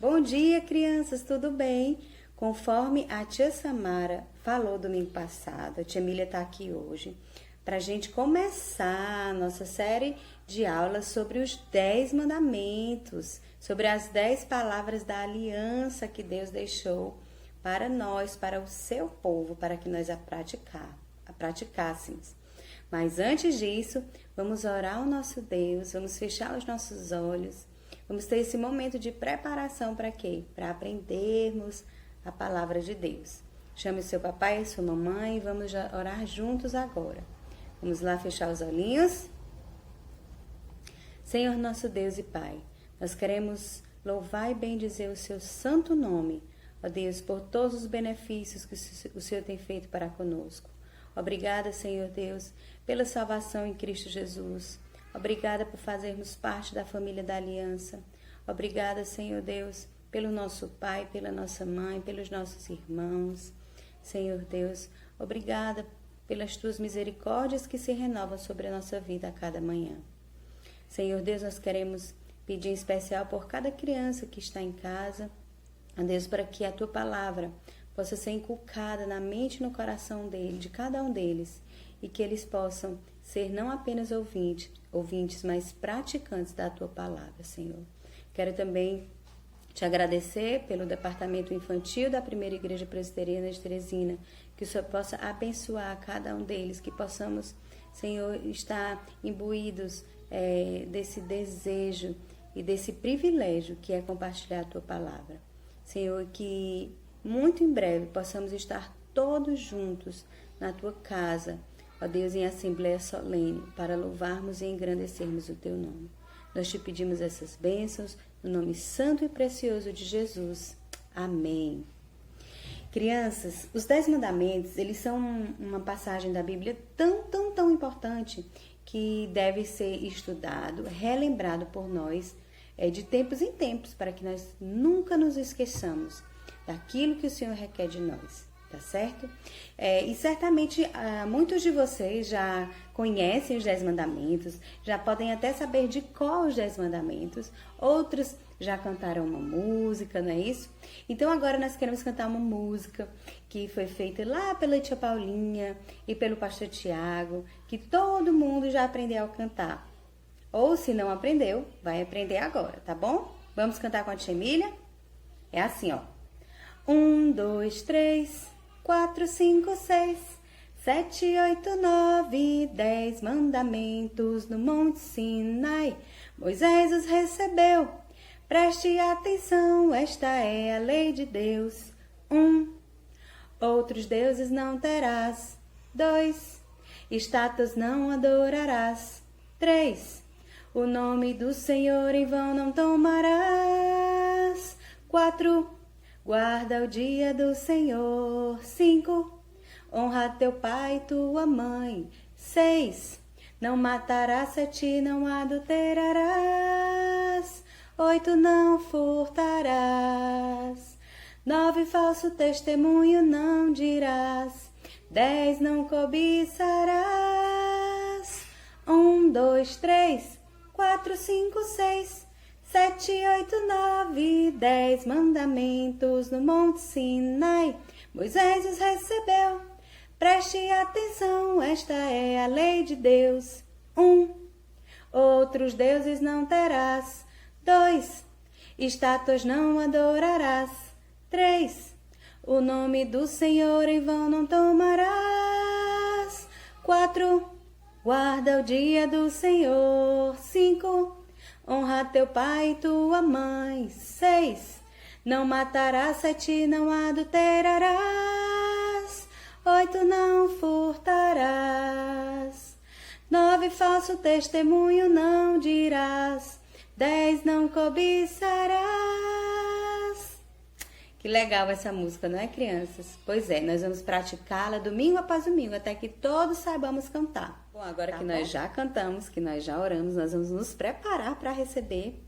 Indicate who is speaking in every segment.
Speaker 1: Bom dia, crianças, tudo bem? Conforme a tia Samara falou domingo passado, a tia Emília está aqui hoje para a gente começar a nossa série de aulas sobre os 10 mandamentos, sobre as 10 palavras da aliança que Deus deixou para nós, para o seu povo, para que nós a praticássemos. Mas antes disso, vamos orar ao nosso Deus, vamos fechar os nossos olhos, vamos ter esse momento de preparação para quê? Para aprendermos a palavra de Deus. Chame o seu papai e sua mamãe e vamos orar juntos agora. Vamos lá fechar os olhinhos. Senhor nosso Deus e Pai, nós queremos louvar e bendizer o seu santo nome, ó Deus, por todos os benefícios que o Senhor tem feito para conosco. Obrigada, Senhor Deus, pela salvação em Cristo Jesus. Obrigada por fazermos parte da família da aliança. Obrigada, Senhor Deus, pelo nosso pai, pela nossa mãe, pelos nossos irmãos. Senhor Deus, obrigada pelas tuas misericórdias que se renovam sobre a nossa vida a cada manhã. Senhor Deus, nós queremos pedir em especial por cada criança que está em casa, a Deus, para que a tua palavra possa ser inculcada na mente e no coração de cada um deles, e que eles possam ser não apenas ouvintes, mas praticantes da tua palavra, Senhor. Quero também te agradecer pelo departamento infantil da Primeira Igreja Presbiteriana de Teresina, que o Senhor possa abençoar cada um deles, que possamos, Senhor, estar imbuídos desse desejo e desse privilégio que é compartilhar a tua palavra. Senhor, que muito em breve possamos estar todos juntos na tua casa, ó Deus, em assembleia solene, para louvarmos e engrandecermos o teu nome. Nós te pedimos essas bênçãos no nome santo e precioso de Jesus. Amém. Crianças, os 10 mandamentos, eles são uma passagem da Bíblia tão importante que deve ser estudado, relembrado por nós de tempos em tempos, para que nós nunca nos esqueçamos daquilo que o Senhor requer de nós, tá certo? E certamente muitos de vocês já conhecem os 10 mandamentos, já podem até saber de qual os 10 mandamentos, outros já cantaram uma música, não é isso? Então agora nós queremos cantar uma música que foi feita lá pela tia Paulinha e pelo pastor Tiago, que todo mundo já aprendeu a cantar. Ou se não aprendeu, vai aprender agora, tá bom? Vamos cantar com a tia Emília? É assim, ó. 1, 2, 3, 4, 5, 6, 7, 8, 9, 10 mandamentos no Monte Sinai. Moisés os recebeu. Preste atenção, esta é a lei de Deus. 1. Outros deuses não terás. 2. Estátuas não adorarás. 3. O nome do Senhor em vão não tomarás. 4. Guarda o dia do Senhor. 5. Honra teu pai e tua mãe. 6. Não matarás. 7. Não adulterarás. 8. Não furtarás. 9. Falso testemunho não dirás. 10. Não cobiçarás. 1, 2, 3, 4, 5, 6, 7, 8, 9, 10 mandamentos no Monte Sinai. Moisés os recebeu. Preste atenção, esta é a lei de Deus. 1. Outros deuses não terás. 2. Estátuas não adorarás. 3. O nome do Senhor em vão não tomarás. 4. Guarda o dia do Senhor. 5. Honra teu pai e tua mãe. 6. Não matarás. 7. Não adulterarás. 8. Não furtarás. 9. Falso testemunho não dirás. 10. Não cobiçarás. Que legal essa música, não é, crianças? Pois é, nós vamos praticá-la domingo após domingo, até que todos saibamos cantar. Bom, agora que nós já cantamos, que nós já oramos, nós vamos nos preparar para receber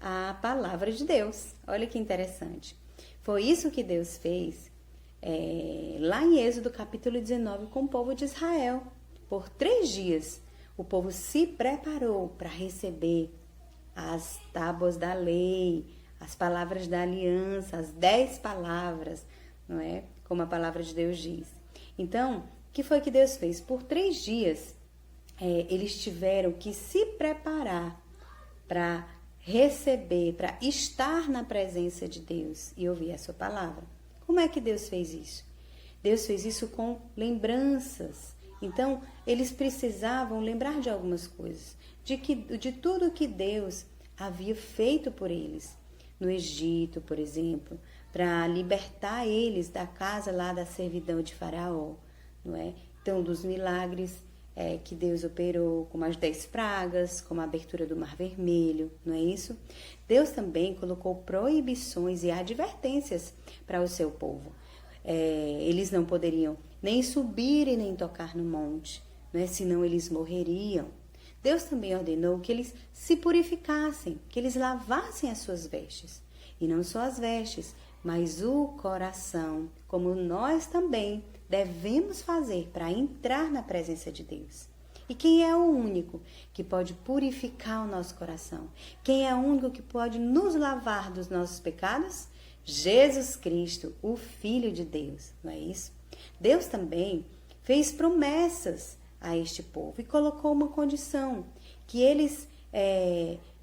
Speaker 1: a palavra de Deus. Olha que interessante. Foi isso que Deus fez lá em Êxodo capítulo 19 com o povo de Israel. Por 3 dias, o povo se preparou para receber as tábuas da lei, as palavras da aliança, as 10 palavras, não é? Como a palavra de Deus diz. Então, o que foi que Deus fez? Por 3 dias, eles tiveram que se preparar para receber, para estar na presença de Deus e ouvir a sua palavra. Como é que Deus fez isso? Deus fez isso com lembranças. Então, eles precisavam lembrar de algumas coisas, de tudo que Deus havia feito por eles. No Egito, por exemplo, para libertar eles da casa lá da servidão de Faraó, não é? Então, dos milagres que Deus operou, como as 10 pragas, como a abertura do Mar Vermelho, não é isso? Deus também colocou proibições e advertências para o seu povo. Eles não poderiam nem subir e nem tocar no monte, né? Senão eles morreriam. Deus também ordenou que eles se purificassem, que eles lavassem as suas vestes. E não só as vestes, mas o coração, como nós também devemos fazer para entrar na presença de Deus. E quem é o único que pode purificar o nosso coração? Quem é o único que pode nos lavar dos nossos pecados? Jesus Cristo, o Filho de Deus, não é isso? Deus também fez promessas a este povo e colocou uma condição, que eles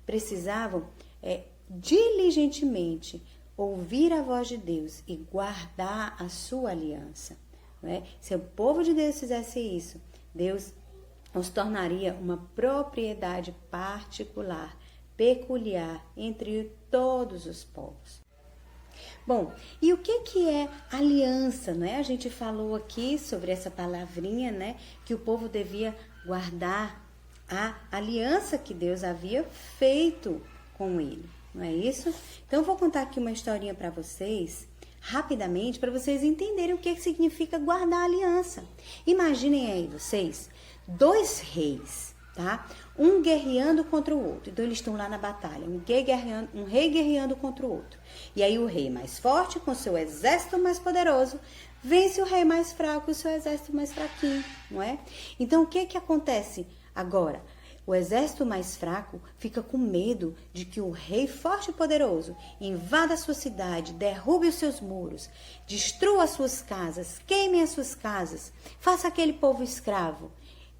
Speaker 1: precisavam diligentemente ouvir a voz de Deus e guardar a sua aliança. Não é? Se o povo de Deus fizesse isso, Deus os tornaria uma propriedade particular, peculiar, entre todos os povos. Bom, e o que é aliança, não é? A gente falou aqui sobre essa palavrinha, né? Que o povo devia guardar a aliança que Deus havia feito com ele, não é isso? Então, eu vou contar aqui uma historinha para vocês, rapidamente, para vocês entenderem o que significa guardar a aliança. Imaginem aí vocês, 2 reis, tá? Um guerreando contra o outro. Então, eles estão lá na batalha, um rei guerreando contra o outro. E aí, o rei mais forte, com seu exército mais poderoso, vence o rei mais fraco e o seu exército mais fraquinho, não é? Então, o que acontece agora? O exército mais fraco fica com medo de que o rei forte e poderoso invada a sua cidade, derrube os seus muros, destrua as suas casas, queime as suas casas, faça aquele povo escravo.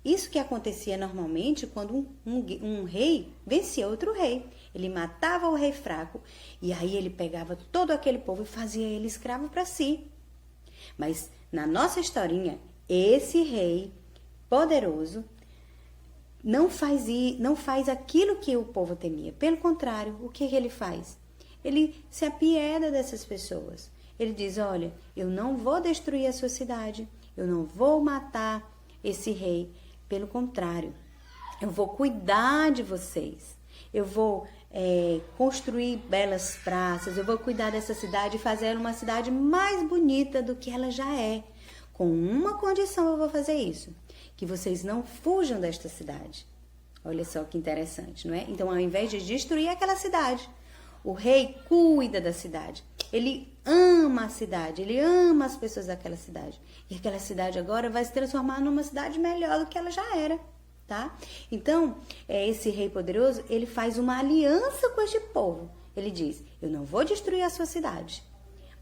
Speaker 1: Isso que acontecia normalmente quando um rei vencia outro rei. Ele matava o rei fraco e aí ele pegava todo aquele povo e fazia ele escravo para si. Mas na nossa historinha, esse rei poderoso não faz aquilo que o povo temia. Pelo contrário, o que ele faz? Ele se apieda dessas pessoas. Ele diz, olha, eu não vou destruir a sua cidade, eu não vou matar esse rei. Pelo contrário, eu vou cuidar de vocês. Eu vou construir belas praças, eu vou cuidar dessa cidade e fazer uma cidade mais bonita do que ela já é. Com uma condição eu vou fazer isso, que vocês não fujam desta cidade. Olha só que interessante, não é? Então, ao invés de destruir aquela cidade, o rei cuida da cidade. Ele ama a cidade, ele ama as pessoas daquela cidade. E aquela cidade agora vai se transformar numa cidade melhor do que ela já era, tá? Então, esse rei poderoso, ele faz uma aliança com este povo. Ele diz, eu não vou destruir a sua cidade,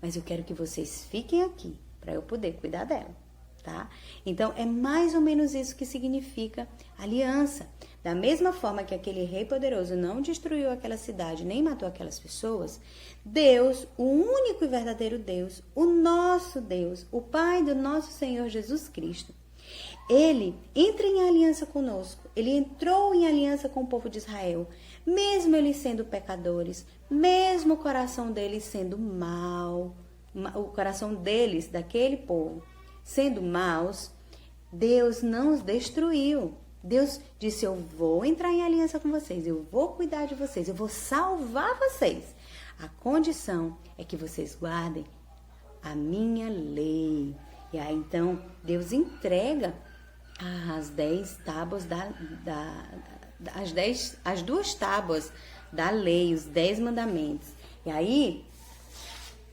Speaker 1: mas eu quero que vocês fiquem aqui para eu poder cuidar dela, tá? Então, é mais ou menos isso que significa aliança. Da mesma forma que aquele rei poderoso não destruiu aquela cidade, nem matou aquelas pessoas, Deus, o único e verdadeiro Deus, o nosso Deus, o Pai do nosso Senhor Jesus Cristo, Ele entra em aliança conosco. Ele entrou em aliança com o povo de Israel, mesmo eles sendo pecadores, mesmo o coração deles sendo mau, o coração deles, daquele povo, sendo maus, Deus não os destruiu. Deus disse, eu vou entrar em aliança com vocês, eu vou cuidar de vocês, eu vou salvar vocês. A condição é que vocês guardem a minha lei. E aí, então, Deus entrega as 10 tábuas as 2 tábuas da lei, os 10 mandamentos. E aí,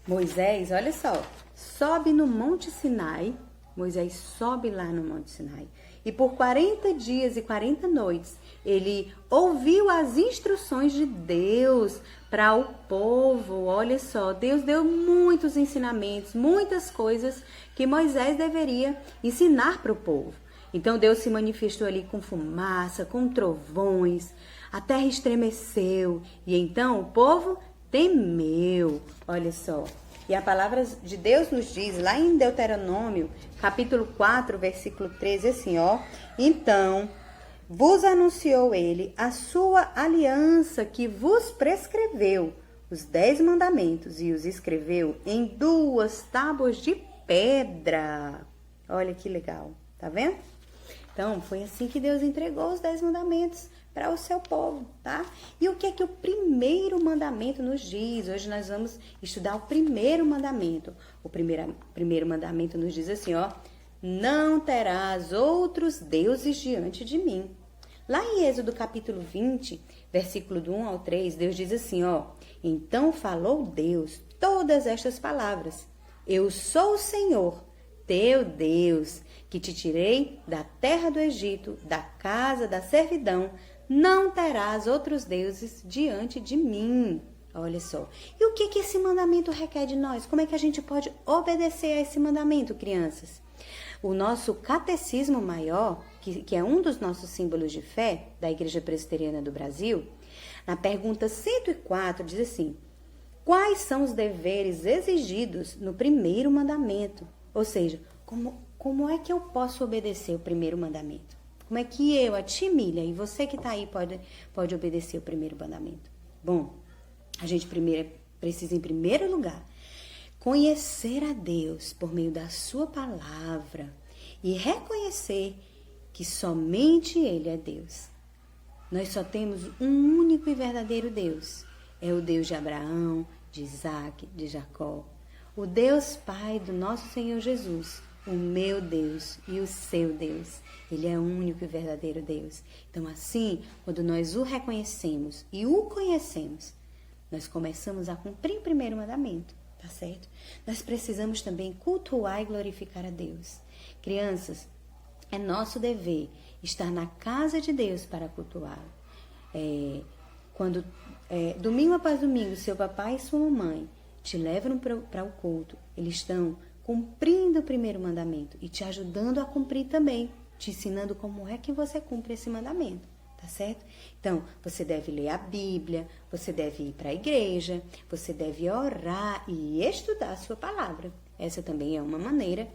Speaker 1: Moisés, olha só, sobe no Monte Sinai. Moisés sobe lá no Monte Sinai E por 40 dias e 40 noites, ele ouviu as instruções de Deus para o povo. Olha só, Deus deu muitos ensinamentos, muitas coisas que Moisés deveria ensinar para o povo. Então Deus se manifestou ali com fumaça, com trovões, a terra estremeceu e então o povo temeu. Olha só. E a palavra de Deus nos diz, lá em Deuteronômio, capítulo 4, versículo 13, assim, ó. Então, vos anunciou ele a sua aliança que vos prescreveu, os 10 mandamentos, e os escreveu em 2 tábuas de pedra. Olha que legal, tá vendo? Então, foi assim que Deus entregou os 10 mandamentos para o seu povo, tá? E o que é que o primeiro mandamento nos diz? Hoje nós vamos estudar o primeiro mandamento. O primeiro mandamento nos diz assim, ó. Não terás outros deuses diante de mim. Lá em Êxodo capítulo 20, versículo do 1 ao 3, Deus diz assim, ó. Então falou Deus todas estas palavras. Eu sou o Senhor, teu Deus, que te tirei da terra do Egito, da casa da servidão. Não terás outros deuses diante de mim. Olha só. E o que esse mandamento requer de nós? Como é que a gente pode obedecer a esse mandamento, crianças? O nosso catecismo maior, que é um dos nossos símbolos de fé da Igreja Presbiteriana do Brasil, na pergunta 104 diz assim: quais são os deveres exigidos no primeiro mandamento? Ou seja, como é que eu posso obedecer o primeiro mandamento? Como é que eu, a Timília, e você que está aí pode obedecer o primeiro mandamento? Bom, a gente primeiro precisa, em primeiro lugar, conhecer a Deus por meio da sua palavra e reconhecer que somente Ele é Deus. Nós só temos um único e verdadeiro Deus. É o Deus de Abraão, de Isaac, de Jacó. O Deus Pai do nosso Senhor Jesus. O meu Deus e o seu Deus. Ele é o único e verdadeiro Deus. Então, assim, quando nós o reconhecemos e o conhecemos, nós começamos a cumprir o primeiro mandamento, tá certo? Nós precisamos também cultuar e glorificar a Deus. Crianças, é nosso dever estar na casa de Deus para cultuá-lo. Domingo após domingo, seu papai e sua mamãe te levam para o culto, eles estão cumprindo o primeiro mandamento e te ajudando a cumprir também, te ensinando como é que você cumpre esse mandamento, tá certo? Então, você deve ler a Bíblia, você deve ir para a igreja, você deve orar e estudar a sua palavra. Essa também é uma maneira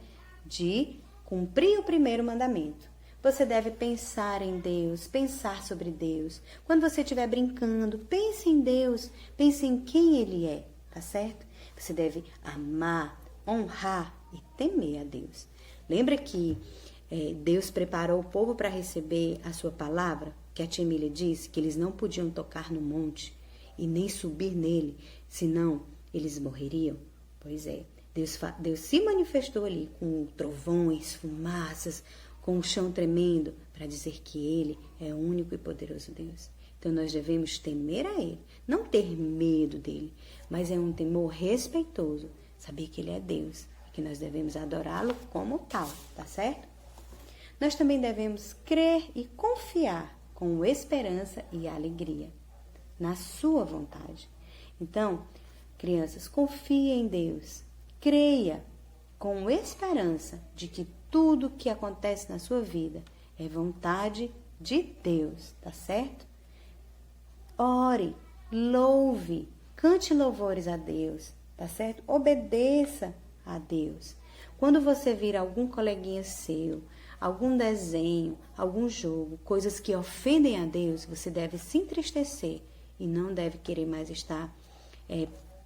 Speaker 1: de cumprir o primeiro mandamento. Você deve pensar em Deus, pensar sobre Deus. Quando você estiver brincando, pense em Deus, pense em quem Ele é, tá certo? Você deve amar, honrar e temer a Deus. Lembra que Deus preparou o povo para receber a sua palavra? Que a tia Emília disse que eles não podiam tocar no monte e nem subir nele, senão eles morreriam? Pois é, Deus se manifestou ali com trovões, fumaças, com o chão tremendo, para dizer que Ele é o único e poderoso Deus. Então nós devemos temer a Ele, não ter medo dEle, mas é um temor respeitoso, saber que Ele é Deus e que nós devemos adorá-lo como tal, tá certo? Nós também devemos crer e confiar com esperança e alegria na sua vontade. Então, crianças, confie em Deus, creia com esperança de que tudo que acontece na sua vida é vontade de Deus, tá certo? Ore, louve, cante louvores a Deus, tá certo? Obedeça a Deus. Quando você vir algum coleguinha seu, algum desenho, algum jogo, coisas que ofendem a Deus, você deve se entristecer e não deve querer mais estar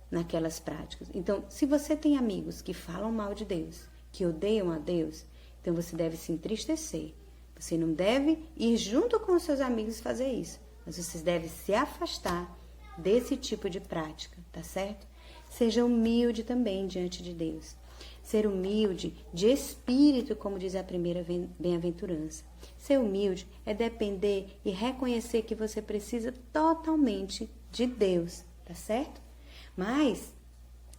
Speaker 1: naquelas práticas. Então, se você tem amigos que falam mal de Deus, que odeiam a Deus, então você deve se entristecer. Você não deve ir junto com os seus amigos fazer isso, mas você deve se afastar desse tipo de prática, tá certo? Seja humilde também diante de Deus. Ser humilde de espírito, como diz a primeira bem-aventurança. Ser humilde é depender e reconhecer que você precisa totalmente de Deus, tá certo? Mas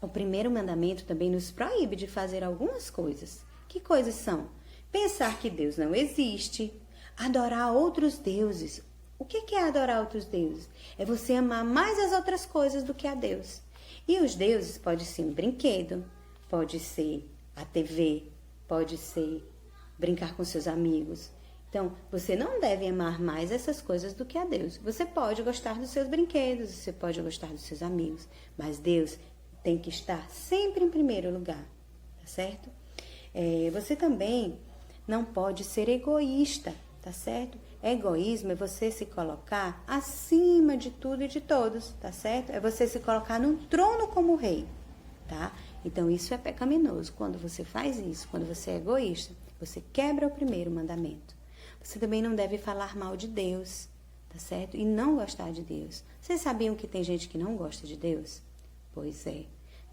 Speaker 1: o primeiro mandamento também nos proíbe de fazer algumas coisas. Que coisas são? pensar que Deus não existe, adorar outros deuses. O que é adorar outros deuses? É você amar mais as outras coisas do que a Deus. E os deuses pode ser um brinquedo, pode ser a TV, pode ser brincar com seus amigos. Então, você não deve amar mais essas coisas do que a Deus. Você pode gostar dos seus brinquedos, você pode gostar dos seus amigos, mas Deus tem que estar sempre em primeiro lugar, tá certo? Você também não pode ser egoísta, tá certo? Egoísmo é você se colocar acima de tudo e de todos, tá certo? É você se colocar num trono como rei, tá? Então, isso é pecaminoso. Quando você faz isso, quando você é egoísta, você quebra o primeiro mandamento. Você também não deve falar mal de Deus, tá certo? E não gostar de Deus. Vocês sabiam que tem gente que não gosta de Deus? Pois é.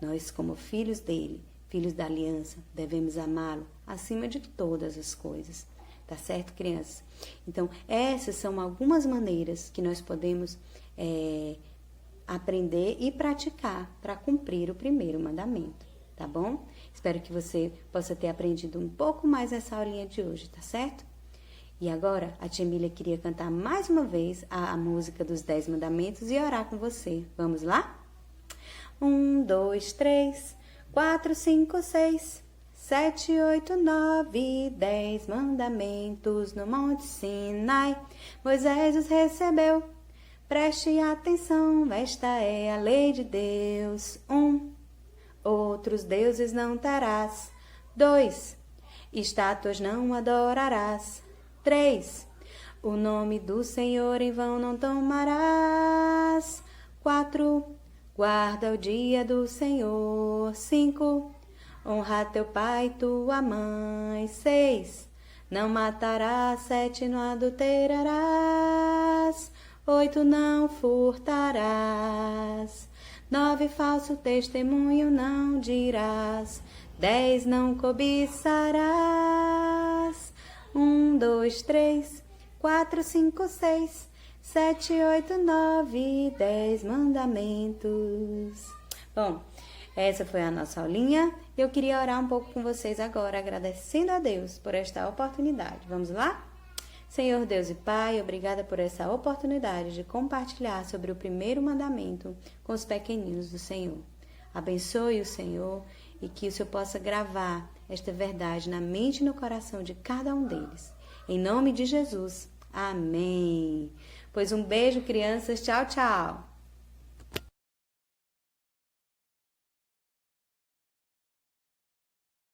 Speaker 1: Nós, como filhos dele, filhos da aliança, devemos amá-lo acima de todas as coisas. Tá certo, crianças? Então, essas são algumas maneiras que nós podemos aprender e praticar para cumprir o primeiro mandamento, tá bom? Espero que você possa ter aprendido um pouco mais nessa aulinha de hoje, tá certo? E agora, a tia Emília queria cantar mais uma vez a música dos 10 mandamentos e orar com você. Vamos lá? 1, 2, 3, 4, 5, 6, 7, 8, 9, 10 mandamentos no Monte Sinai. Moisés os recebeu. Preste atenção, esta é a lei de Deus. 1. Outros deuses não terás. 2. Estátuas não adorarás. 3. O nome do Senhor em vão não tomarás. 4. Guarda o dia do Senhor. 5. Honra teu pai e tua mãe. 6. Não matarás. 7. Não adulterarás. 8. Não furtarás. 9. Falso testemunho não dirás. 10. Não cobiçarás. 1, 2, 3, 4, 5, 6, 7, 8, 9, 10 mandamentos. Bom, essa foi a nossa aulinha. Eu queria orar um pouco com vocês agora, agradecendo a Deus por esta oportunidade. Vamos lá? Senhor Deus e Pai, obrigada por essa oportunidade de compartilhar sobre o primeiro mandamento com os pequeninos do Senhor. Abençoe o Senhor e que o Senhor possa gravar esta verdade na mente e no coração de cada um deles. Em nome de Jesus. Amém. Pois um beijo, crianças. Tchau, tchau.